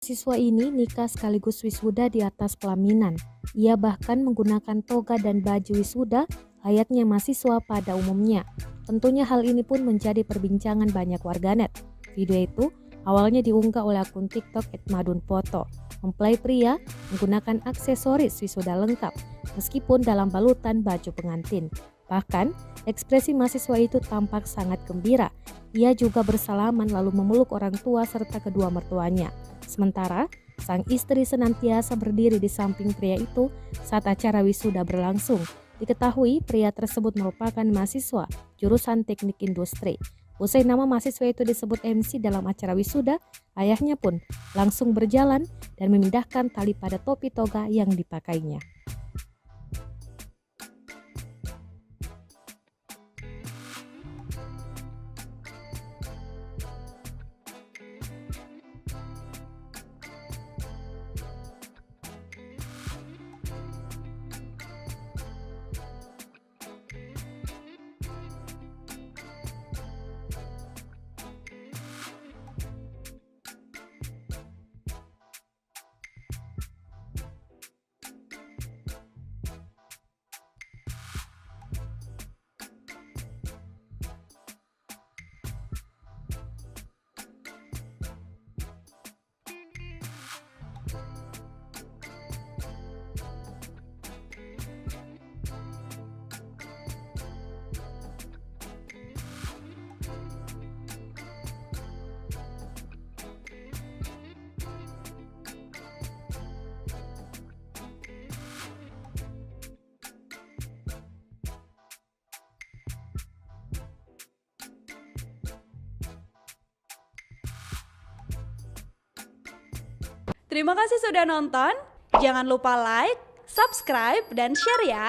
Siswa ini nikah sekaligus wisuda di atas pelaminan. Ia bahkan menggunakan toga dan baju wisuda layaknya mahasiswa pada umumnya. Tentunya hal ini pun menjadi perbincangan banyak warganet. Video itu awalnya diunggah oleh akun TikTok @madunfoto. Mempelai pria menggunakan aksesoris wisuda lengkap meskipun dalam balutan baju pengantin. Bahkan, ekspresi mahasiswa itu tampak sangat gembira. Ia juga bersalaman lalu memeluk orang tua serta kedua mertuanya. Sementara, sang istri senantiasa berdiri di samping pria itu saat acara wisuda berlangsung. Diketahui pria tersebut merupakan mahasiswa jurusan teknik industri. Usai nama mahasiswa itu disebut MC dalam acara wisuda, ayahnya pun langsung berjalan dan memindahkan tali pada topi toga yang dipakainya. Terima kasih sudah nonton. Jangan lupa like, subscribe, dan share ya.